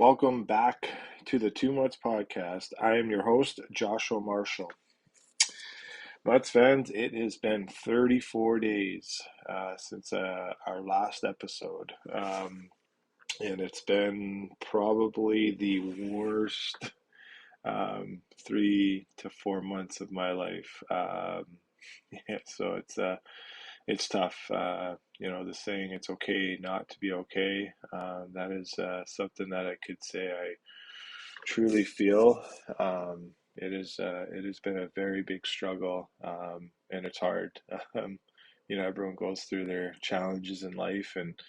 welcome back to the Mutts Podcast. I am your host, Joshua Marshall. Mutts fans, it has been 34 days since our last episode, and it's been probably the worst 3 to 4 months of my life. So it's tough. The saying "it's okay not to be okay." That is something that I could say I truly feel. It has been a very big struggle, and it's hard. Everyone goes through their challenges in life, and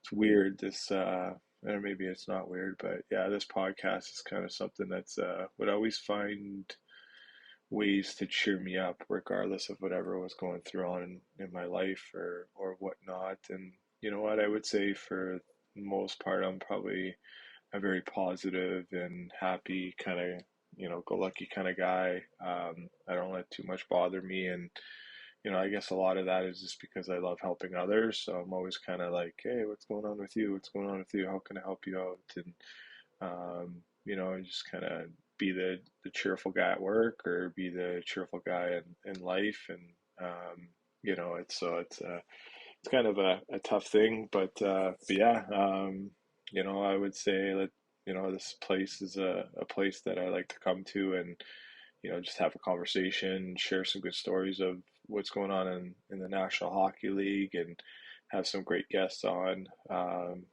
it's weird. Or maybe it's not weird, but yeah, this podcast is kind of something that's would always find ways to cheer me up, regardless of whatever was going through in my life or whatnot. And you know what, I would say for the most part, I'm probably a very positive and happy kind of, go lucky kind of guy. I don't let too much bother me, and I guess a lot of that is just because I love helping others. So I'm always kind of like, hey, what's going on with you? What's going on with you? How can I help you out? And I just kind of be the cheerful guy at work, or be the cheerful guy in life. And it's kind of a tough thing, but yeah, I would say that this place is a place that I like to come to, and just have a conversation, share some good stories of what's going on in the National Hockey League, and have some great guests on. And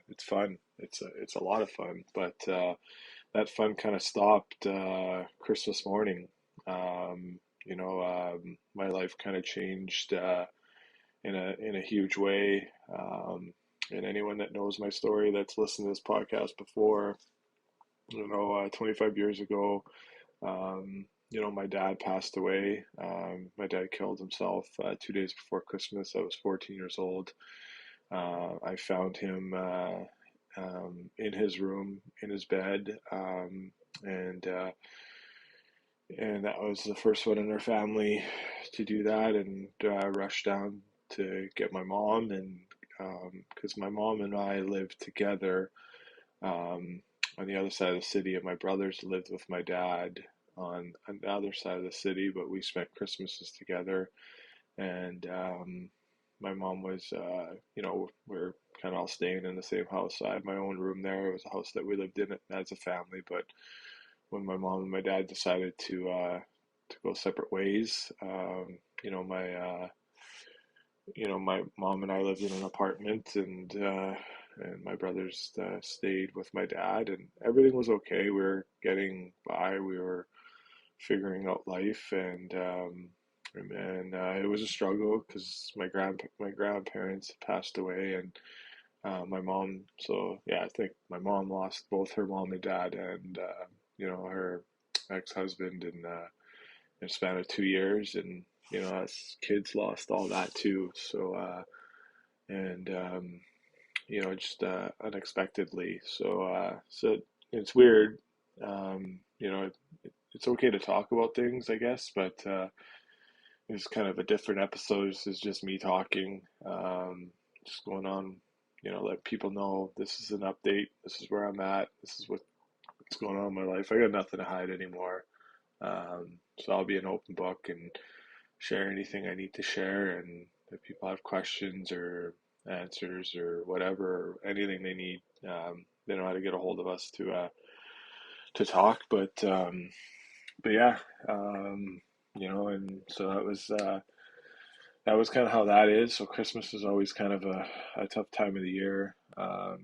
it's fun. It's a lot of fun, but that fun kind of stopped Christmas morning. My life kind of changed in a huge way. And anyone that knows my story, that's listened to this podcast before, 25 years ago, my dad passed away. My dad killed himself 2 days before Christmas. I was 14 years old. I found him in his room, in his bed, and that was the first one in our family to do that, and rushed down to get my mom, and because my mom and I lived together on the other side of the city, and my brothers lived with my dad on the other side of the city, but we spent Christmases together. And my mom was, we're kind of all staying in the same house. I had my own room there. It was a house that we lived in as a family, but when my mom and my dad decided to go separate ways, my mom and I lived in an apartment, and my brothers stayed with my dad, and everything was okay. We were getting by. We were figuring out life, and it was a struggle because my grandparents passed away, and my mom. So yeah, I think my mom lost both her mom and dad, and her ex-husband in a span of 2 years, and us kids lost all that too. So and just unexpectedly. So it's weird. It's okay to talk about things, I guess, but it's kind of a different episode. This is just me talking, just going on. Let people know this is an update. This is where I'm at. This is what's going on in my life. I got nothing to hide anymore. So I'll be an open book and share anything I need to share. And if people have questions or answers or whatever, or anything they need, they know how to get a hold of us to talk. But yeah, and so that was kind of how that is. So Christmas is always kind of a tough time of the year,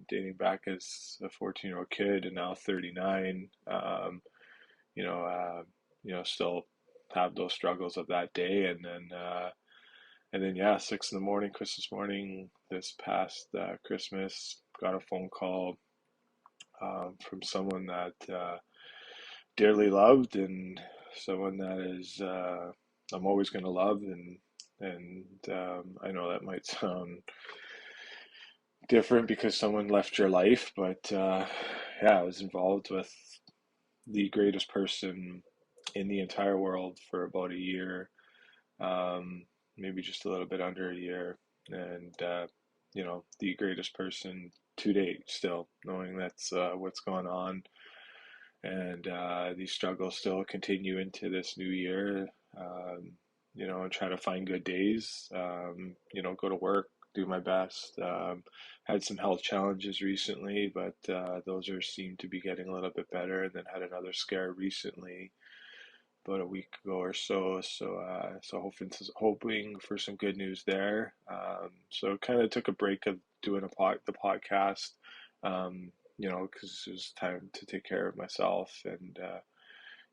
dating back as a 14-year-old kid and now 39. Still have those struggles of that day, and then yeah, 6 in the morning, Christmas morning, this past Christmas, got a phone call from someone that dearly loved, and someone that is I'm always going to love, and I know that might sound different because someone left your life, but yeah, I was involved with the greatest person in the entire world for about a year, maybe just a little bit under a year, and the greatest person to date still, knowing that's what's going on, and these struggles still continue into this new year. And try to find good days. Go to work, do my best. Had some health challenges recently, but those seem to be getting a little bit better. And then had another scare recently, about a week ago or so. So hoping for some good news there. So kind of took a break of doing the podcast. Because it was time to take care of myself, and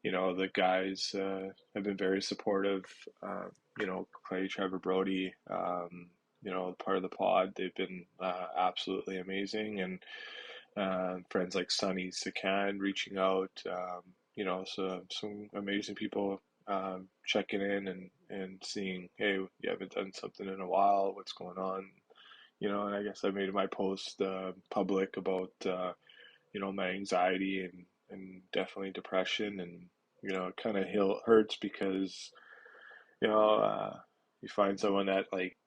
the guys have been very supportive. Clay, Trevor, Brody, part of the pod, they've been absolutely amazing, and friends like Sonny Sakan reaching out. So some amazing people checking in and seeing, hey, you haven't done something in a while. What's going on? And I guess I made my post public about my anxiety and definitely depression, and it kind of hurts because you know you find someone that like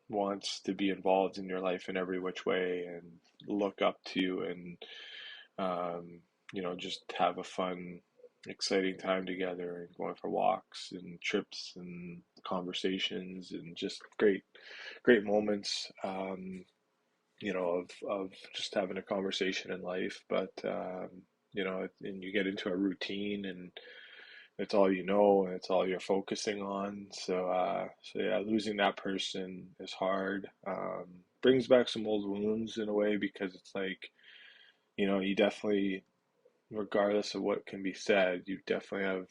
wants to be involved in your life in every which way and look up to you, and just have a fun, exciting time together, and going for walks and trips and conversations and just great moments, of just having a conversation in life. But and you get into a routine, and it's all you know, and it's all you're focusing on. So yeah, losing that person is hard. Brings back some old wounds in a way, because it's like, you definitely, regardless of what can be said, you definitely have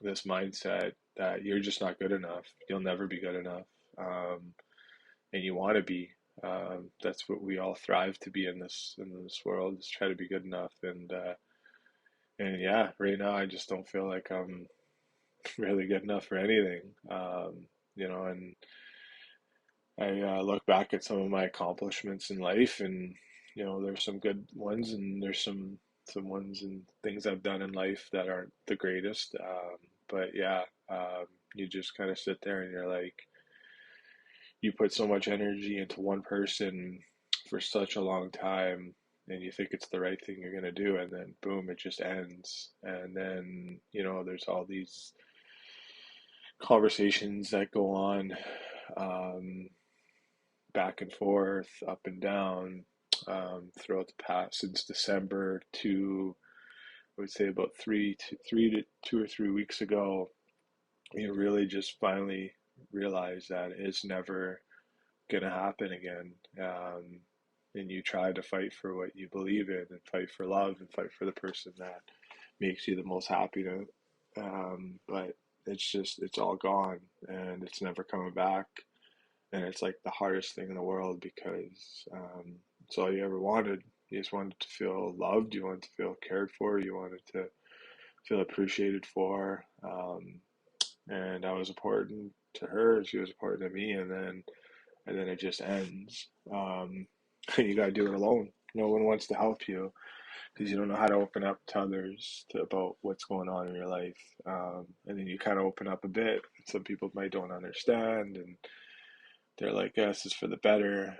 this mindset that you're just not good enough. You'll never be good enough. And you want to be. That's what we all thrive to be in this world, is try to be good enough. And yeah, right now I just don't feel like I'm really good enough for anything. And I look back at some of my accomplishments in life, and there's some good ones, and there's some ones and things I've done in life that aren't the greatest. But yeah, you just kind of sit there and you're like, you put so much energy into one person for such a long time, and you think it's the right thing you're going to do, and then boom, it just ends. And then there's all these conversations that go on, um, back and forth, up and down, throughout the past, since December to, I would say, about 2 or 3 weeks ago. You really just finally realize that it's never gonna happen again. And you try to fight for what you believe in, and fight for love, and fight for the person that makes you the most happy to. But it's all gone, and it's never coming back. And it's like the hardest thing in the world, because it's all you ever wanted. You just wanted to feel loved. You wanted to feel cared for. You wanted to feel appreciated for. And I was important to her. She was important to me. And then it just ends. And you got to do it alone. No one wants to help you, because you don't know how to open up to others about what's going on in your life. And then you kind of open up a bit. Some people might don't understand, and they're like, yeah, this is for the better.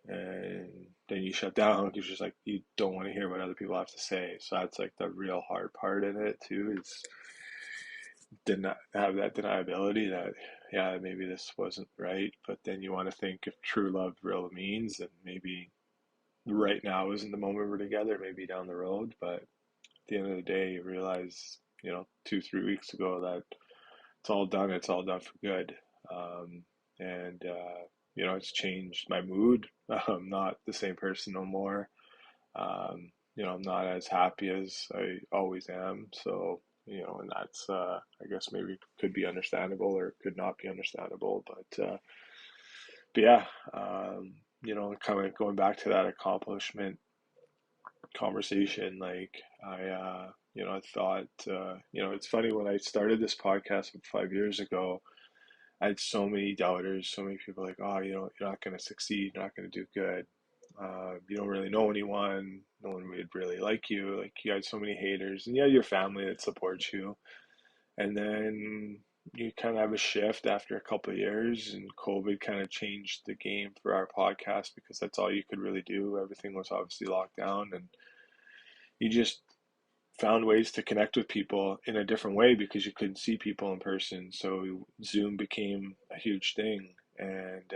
And then you shut down, because you're just like, you don't want to hear what other people have to say. So that's like the real hard part in it too, is did not have that deniability that, yeah, maybe this wasn't right. But then you want to think if true love really means, and maybe right now isn't the moment we're together, maybe down the road. But at the end of the day, you realize, 2, 3 weeks ago, that it's all done. It's all done for good. And it's changed my mood. I'm not the same person no more. I'm not as happy as I always am. So, and that's, I guess maybe could be understandable, or could not be understandable. But yeah, kind of going back to that accomplishment conversation, like I thought, it's funny, when I started this podcast 5 years ago, I had so many doubters, so many people like, oh, you're not going to succeed, you're not going to do good. You don't really know anyone. No one would really like you. Like, you had so many haters, and you had your family that supports you. And then, you kind of have a shift after a couple of years, and COVID kind of changed the game for our podcast because that's all you could really do. Everything was obviously locked down, and you just found ways to connect with people in a different way because you couldn't see people in person. So Zoom became a huge thing, and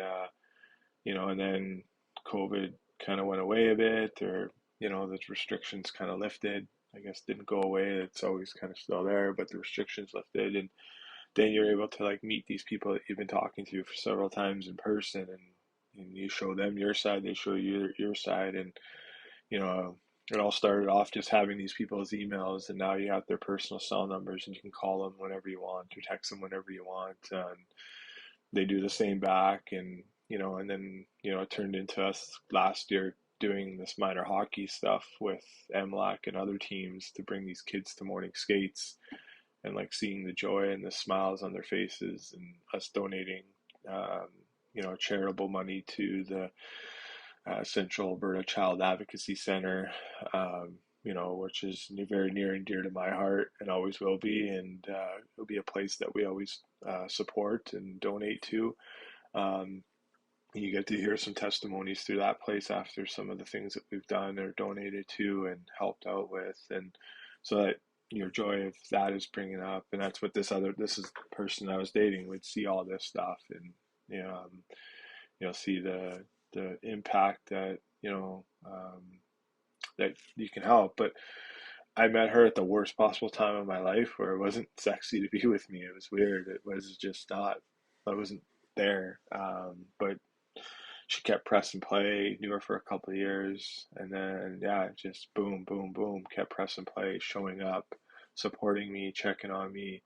and then COVID kind of went away a bit, or the restrictions kind of lifted. I guess didn't go away. It's always kind of still there, but the restrictions lifted, and then you're able to like meet these people that you've been talking to for several times in person, and you show them your side, they show you your side, and you know it all started off just having these people's emails, and now you have their personal cell numbers, and you can call them whenever you want or text them whenever you want, and they do the same back, and then it turned into us last year doing this minor hockey stuff with MLAC and other teams to bring these kids to morning skates, and like seeing the joy and the smiles on their faces, and us donating charitable money to the Central Alberta Child Advocacy Center, which is very near and dear to my heart and always will be, and it'll be a place that we always support and donate to. um, you get to hear some testimonies through that place after some of the things that we've done or donated to and helped out with, and so that your joy of that is bringing up, and that's what this is the person I was dating would see all this stuff, and see the impact that that you can help. But I met her at the worst possible time of my life where it wasn't sexy to be with me. It was weird. It was just not. I wasn't there. But she kept press and play. Knew her for a couple of years, and then yeah, just boom, boom, boom. Kept press and play, showing up, supporting me, checking on me,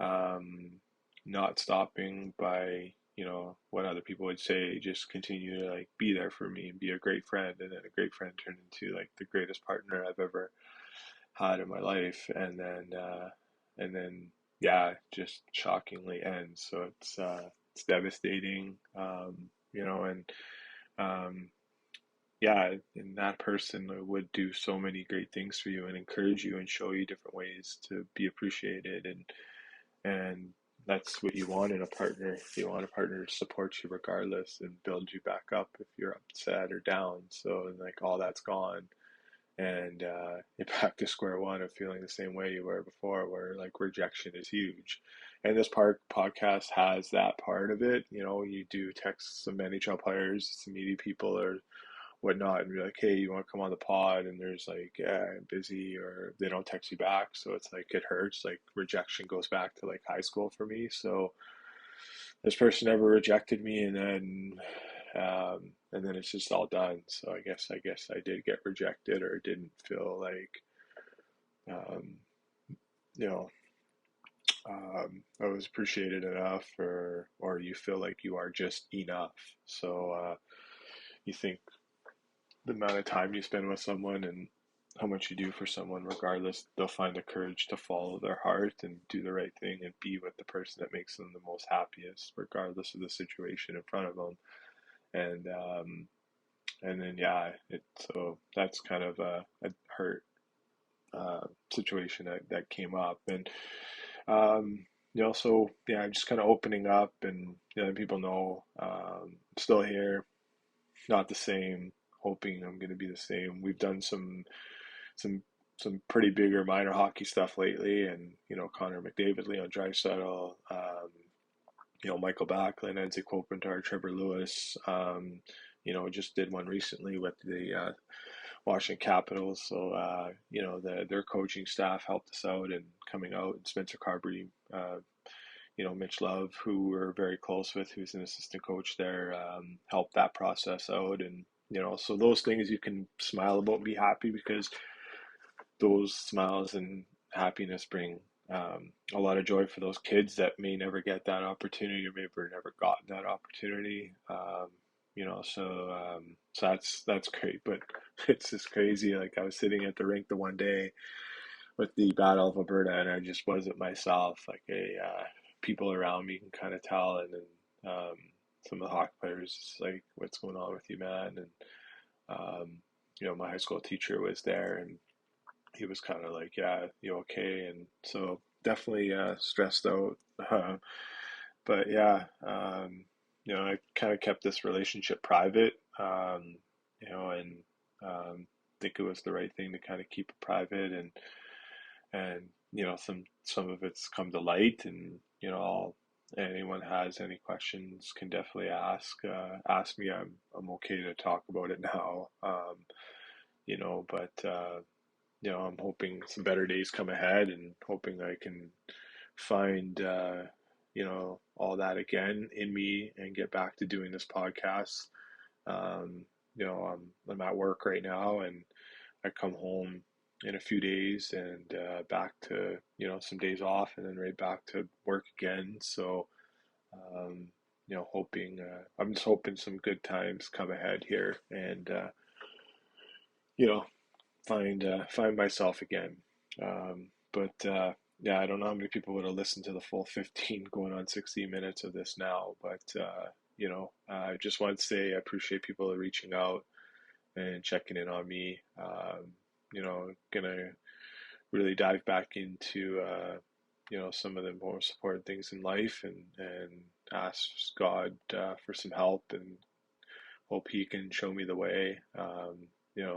um, not stopping by what other people would say. Just continue to like be there for me and be a great friend, and then a great friend turned into like the greatest partner I've ever had in my life, and then yeah, just shockingly ends. So it's devastating, and um, yeah, and that person would do so many great things for you and encourage you and show you different ways to be appreciated, and that's what you want in a partner. You want a partner to support you regardless and build you back up if you're upset or down. So like all that's gone, and you're back to square one of feeling the same way you were before, where like rejection is huge. And this podcast has that part of it. You do text some NHL players, some media people or whatnot, and be like, hey, you want to come on the pod? And there's like, yeah, I'm busy, or they don't text you back. So it's like, it hurts. Like rejection goes back to like high school for me. So this person never rejected me, and then it's just all done. So I guess I did get rejected, or didn't feel like um, you know I was appreciated enough, or you feel like you are just enough. So you think the amount of time you spend with someone and how much you do for someone, regardless, they'll find the courage to follow their heart and do the right thing and be with the person that makes them the most happiest, regardless of the situation in front of them. And then yeah, so that's kind of a hurt situation that came up, and so yeah, I'm just kind of opening up, and people know I'm still here, not the same. Hoping I'm going to be the same. We've done some some pretty bigger minor hockey stuff lately, and Connor McDavid, Leon Draisaitl, Michael Backlund, Enzi Kopitar, Trevor Lewis. Just did one recently with the Washington Capitals. So their coaching staff helped us out and coming out. And Spencer Carberry, Mitch Love, who we're very close with, who's an assistant coach there, helped that process out. And so those things you can smile about and be happy, because those smiles and happiness bring a lot of joy for those kids that may never get that opportunity, or maybe never gotten that opportunity. So that's great, but it's just crazy. Like I was sitting at the rink the one day with the Battle of Alberta, and I just wasn't myself. Like people around me can kind of tell, and then some of the hockey players, like, what's going on with you, man? And my high school teacher was there, and he was kind of like, yeah, you okay? And so definitely stressed out. But yeah, I kind of kept this relationship private, and think it was the right thing to kind of keep it private, and some of it's come to light, and anyone has any questions can definitely ask me. I'm okay to talk about it now. But I'm hoping some better days come ahead, and hoping I can find all that again in me and get back to doing this podcast. Um, I'm at work right now, and I come home in a few days, and back to some days off, and then right back to work again. So hoping I'm just hoping some good times come ahead here, and you know find myself again. But yeah, I don't know how many people would have listened to the full 15 going on 16 minutes of this now, but I just want to say I appreciate people reaching out and checking in on me. Gonna really dive back into some of the more important things in life, and ask God for some help, and hope He can show me the way.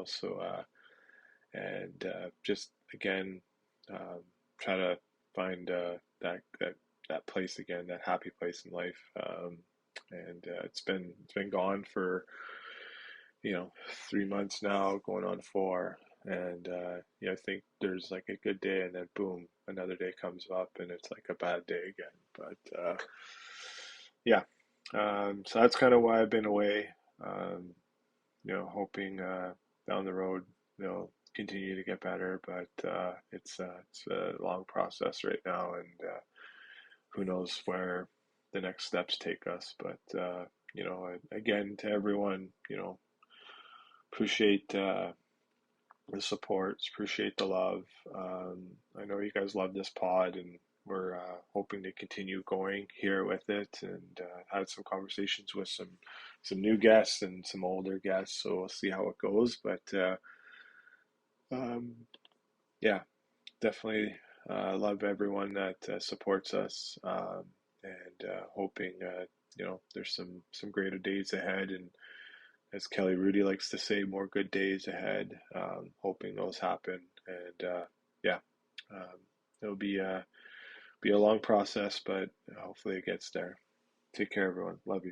So and just again, um, try to find that place again, that happy place in life. And it's been gone for 3 months now, going on 4. And I think there's like a good day, and then boom, another day comes up, and it's like a bad day again. But yeah, so that's kind of why I've been away. Um, hoping down the road, continue to get better. But it's a long process right now, and who knows where the next steps take us. But again, to everyone, appreciate the support, appreciate the love. I know you guys love this pod, and we're hoping to continue going here with it, and had some conversations with some new guests and some older guests, so we'll see how it goes. But um, yeah, definitely love everyone that supports us, and hoping there's some greater days ahead, and as Kelly Rudy likes to say, more good days ahead. Hoping those happen, and yeah, um, it'll be a long process, but hopefully it gets there. Take care, everyone. Love you.